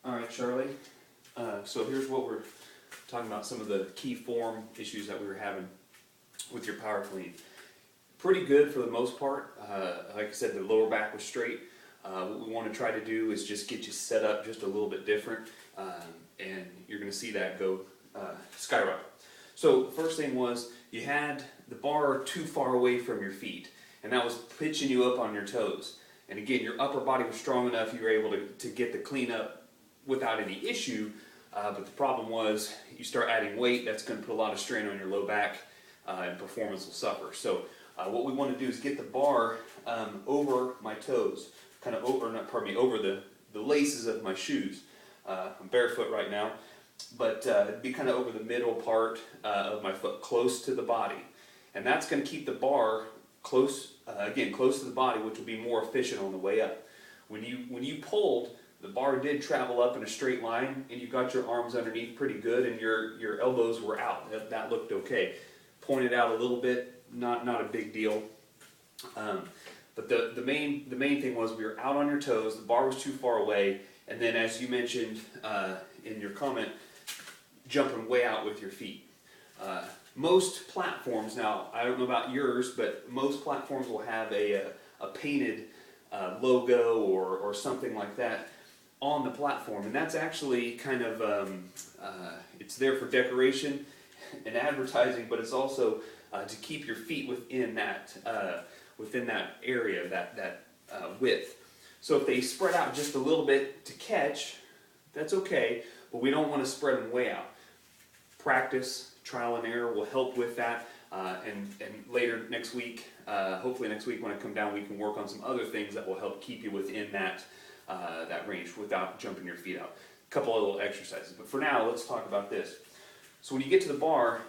Alright, Charlie. So here's what we're talking about, some of the key form issues that we were having with your power clean. Pretty good for the most part. Like I said, the lower back was straight. What we want to try to do is just get you set up just a little bit different, and you're going to see that go skyrocket. So the first thing was you had the bar too far away from your feet, and that was pitching you up on your toes. And again, your upper body was strong enough you were able to get the clean up without any issue, but the problem was you start adding weight, that's going to put a lot of strain on your low back, and performance will suffer. So what we want to do is get the bar over my toes, kind of over, not, pardon me, over the laces of my shoes. I'm barefoot right now, but it'd be kind of over the middle part of my foot, close to the body. And that's going to keep the bar close, again, close to the body, which will be more efficient on the way up. When you pulled, the bar did travel up in a straight line, and you got your arms underneath pretty good, and your elbows were out. That looked okay. Pointed out a little bit, not a big deal. But the main thing was we were out on your toes, the bar was too far away, and then as you mentioned in your comment, jumping way out with your feet. Most platforms, now I don't know about yours, but most platforms will have a painted logo or something like that on the platform, and that's actually kind of it's there for decoration and advertising, but it's also to keep your feet within that area, that width. So if they spread out just a little bit to catch, that's okay, but we don't want to spread them way out. Practice, trial and error will help with that, and later next week, hopefully next week when I come down, we can work on some other things that will help keep you within that range without jumping your feet out. A couple of little exercises, but for now, let's talk about this. So when you get to the bar,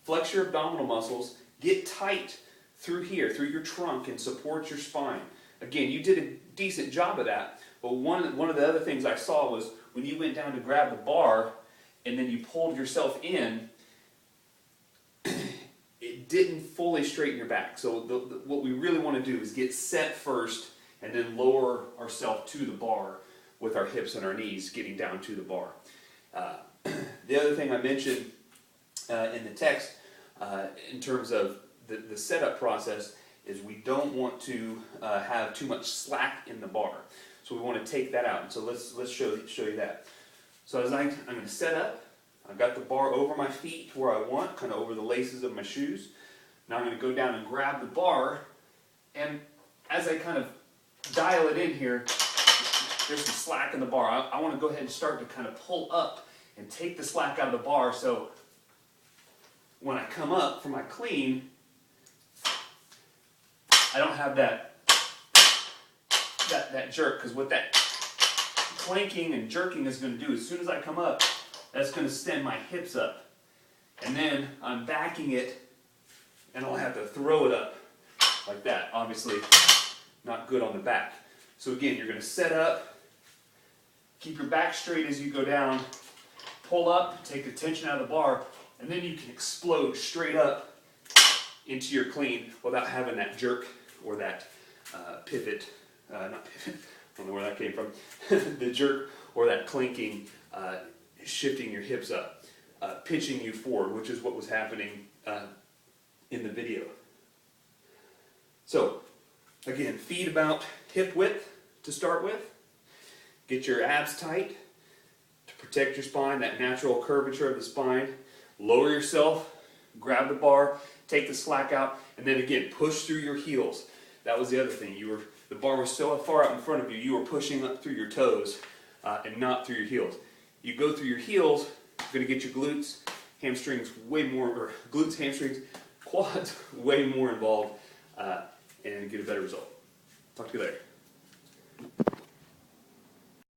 flex your abdominal muscles, get tight through here, through your trunk, and support your spine. Again, you did a decent job of that, but one of the other things I saw was when you went down to grab the bar and then you pulled yourself in, it didn't fully straighten your back. So what we really want to do is get set first and then lower ourselves to the bar with our hips and our knees getting down to the bar. The other thing I mentioned in the text in terms of the setup process is we don't want to have too much slack in the bar. So we want to take that out. And so let's show you that. So as I'm going to set up, I've got the bar over my feet where I want, kind of over the laces of my shoes. Now I'm going to go down and grab the bar, and as I kind of dial it in here, there's some slack in the bar. I want to go ahead and start to kind of pull up and take the slack out of the bar, so when I come up for my clean, I don't have that jerk, because what that clanking and jerking is going to do, as soon as I come up, that's going to send my hips up. And then I'm backing it, and I'll have to throw it up like that. Obviously, not good on the back. So again, you're going to set up, keep your back straight as you go down, pull up, take the tension out of the bar, and then you can explode straight up into your clean without having that jerk or that pivot, not pivot, I don't know where that came from, the jerk or that clinking, shifting your hips up, pitching you forward, which is what was happening in the video. So, again, feet about hip width to start with. Get your abs tight to protect your spine, that natural curvature of the spine. Lower yourself, grab the bar, take the slack out, and then again, push through your heels. That was the other thing. The bar was so far out in front of you, you were pushing up through your toes and not through your heels. You go through your heels, you're going to get your glutes, hamstrings way more, or glutes, hamstrings, quads way more involved, and get a better result. Talk to you later.